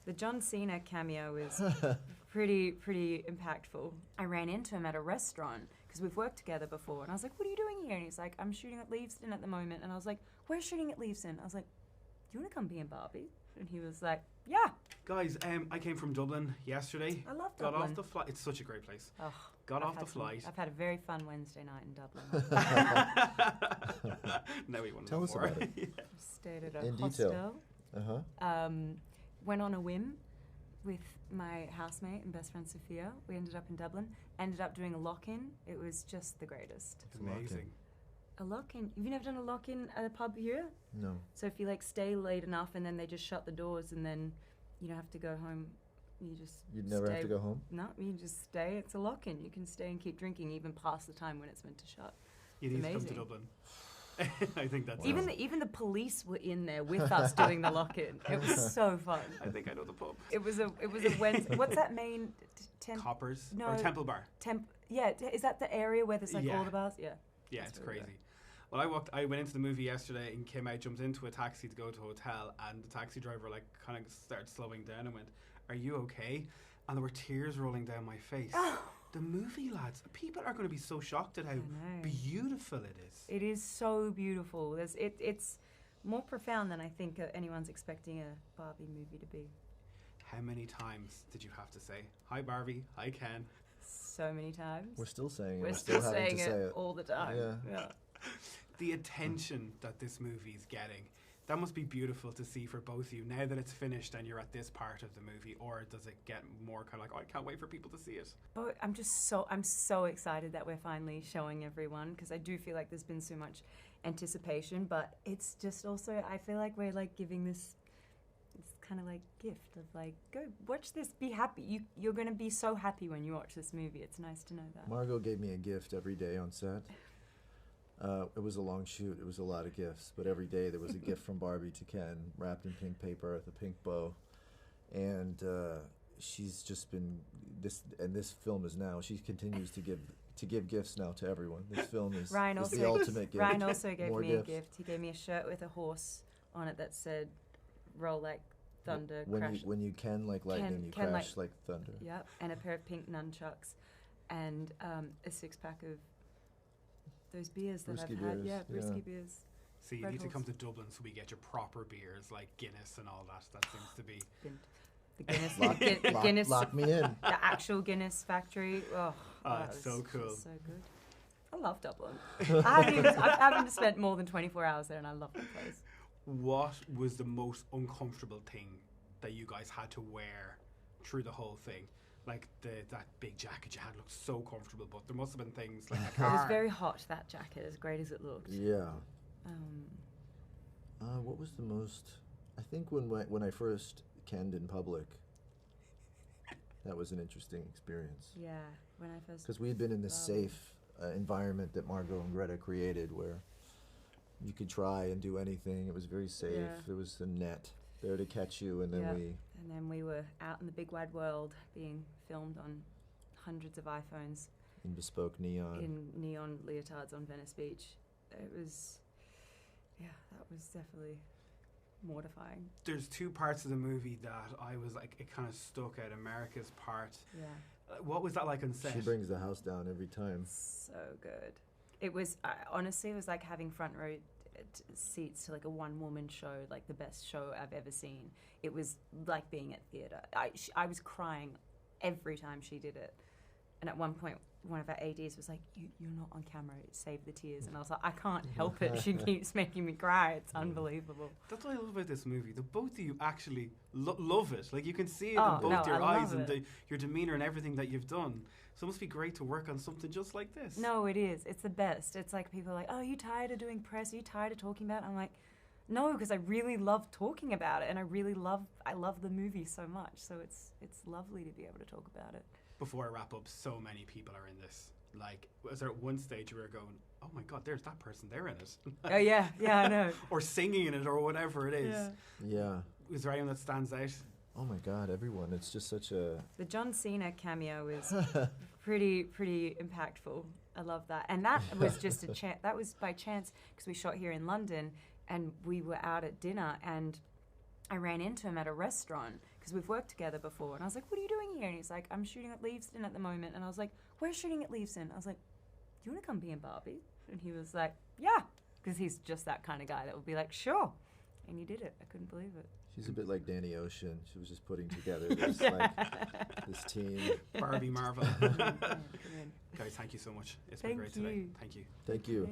The John Cena cameo is pretty impactful. I ran into him at a restaurant because we've worked together before, and I was like, "What are you doing here?" And he's like, "I'm shooting at Leavesden at the moment." And I was like, "We're shooting at Leavesden." I was like, "Do you want to come be in Barbie?" And he was like, "Yeah." Guys, I came from Dublin yesterday. I love Got Dublin. off the flight. It's such a great place. Oh, Got off the flight. I've had a very fun Wednesday night in Dublin. No, we want to Tell know us more. about it. Yeah. Stayed at a In hostel. detail. Uh-huh. Went on a whim with my housemate and best friend Sophia. We ended up in Dublin. Ended up doing a lock-in. It was just the greatest. It's amazing. A lock-in? You've never done a lock-in at a pub here? No. So if you like stay late enough and then they just shut the doors and then you don't have to go home, you just You'd never have to go home? No, you just stay. It's a lock-in. You can stay and keep drinking even past the time when it's meant to shut. You It's need to come to amazing. Dublin. I think that's Even the police were in there with us doing the lock-in. It was so fun. I think I know the pub. It was a Wednesday. What's that main Coppers? No. Or Temple Bar. Yeah, is that the area where there's like Yeah. all the bars? Yeah. Yeah, That's it's really crazy. Well, I went into the movie yesterday and came out, jumped into a taxi to go to a hotel, and the taxi driver like kind of started slowing down and went, "Are you okay?" And there were tears rolling down my face. The movie, lads, people are going to be so shocked at how beautiful it is. It is so beautiful. It's more profound than I think anyone's expecting a Barbie movie to be. How many times did you have to say, "Hi Barbie, hi Ken"? So many times. We're still saying it. We're We're still having saying to say it all the time. Yeah. The attention that this movie is getting, that must be beautiful to see for both of you now that it's finished and you're at this part of the movie, or does it get more kind of like, "Oh, I can't wait for people to see it"? But I'm so excited that we're finally showing everyone, because I do feel like there's been so much anticipation, but it's just also, I feel like we're like giving this kind of like gift of like, go watch this, be happy. You're going to be so happy when you watch this movie. It's nice to know that. Margot gave me a gift every day on set. It was a long shoot. It was a lot of gifts, but every day there was a gift from Barbie to Ken, wrapped in pink paper with a pink bow. And she's just been this film is now. She continues to give gifts now to everyone. This film is the ultimate gift. Ryan also gave More me gifts. a gift. He gave me a shirt with a horse on it that said, "Roll like thunder, When crash." you can like lightning, you can crash like thunder. Yep, and a pair of pink nunchucks, and a 6-pack of those beers that Brewski I've had. beers, Yeah, brewski yeah. beers. See, you Red need to Bulls. come to Dublin so we get your proper beers like Guinness and all that. That seems to be... The Guinness, Lock, Guinness, lock me in. the actual Guinness factory. Oh, that it's was so cool. just so good. I love Dublin. I haven't spent more than 24 hours there, and I love that place. What was the most uncomfortable thing that you guys had to wear through the whole thing? Like that big jacket you had looked so comfortable, but there must have been things like a It was car. very hot, that jacket, as great as it looked. Yeah. What was the most? I think when I first canned in public, that was an interesting experience. Yeah, when I first... Because we had been in this safe environment that Margot and Greta created, where you could try and do anything. It was very safe. Yeah. There was a net there to catch you, and then And then we were out in the big wide world being filmed on hundreds of iPhones in bespoke neon. in neon leotards on Venice Beach. It was, that was definitely mortifying. There's two parts of the movie that I was like, it kind of stuck out. America's part. Yeah. What was that like on set? She brings the house down every time. So good. It was, honestly, it was like having front row seats to like a one-woman show, like the best show I've ever seen. It was like being at theatre. I was crying every time she did it. And at one point, one of our ADs was like, you're not on camera, save the tears. And I was like, I can't help it. She keeps making me cry. It's unbelievable. That's what I love about this movie. The both of you actually love it. Like, you can see it Oh, in both no, your I eyes love and your demeanour and everything that you've done. So it must be great to work on something just like this. No, it is. It's the best. It's like people are like, oh, are you tired of doing press? Are you tired of talking about it? I'm like, no, because I really love talking about it, and I love the movie so much. So it's lovely to be able to talk about it. Before I wrap up, so many people are in this. Like, was there at one stage you were going, oh my God, there's that person, they're in it. Oh, yeah, I know. Or singing in it or whatever it is. Yeah. Was there anyone that stands out? Oh my God, everyone. It's just such a... The John Cena cameo is pretty impactful. I love that. And that was just a chance. That was by chance, because we shot here in London and we were out at dinner and I ran into him at a restaurant because because we've worked together before. And I was like, what are you doing here? And he's like, I'm shooting at Leavesden at the moment. And I was like, we're shooting at Leavesden. I was like, do you want to come be in Barbie? And he was like, yeah, because he's just that kind of guy that would be like, sure. And he did it. I couldn't believe it. She's a bit like Danny Ocean. She was just putting together this this team. Barbie Marvel. Yeah, brilliant. Guys, thank you so much. It's been great today. you. Thank you. Thank you.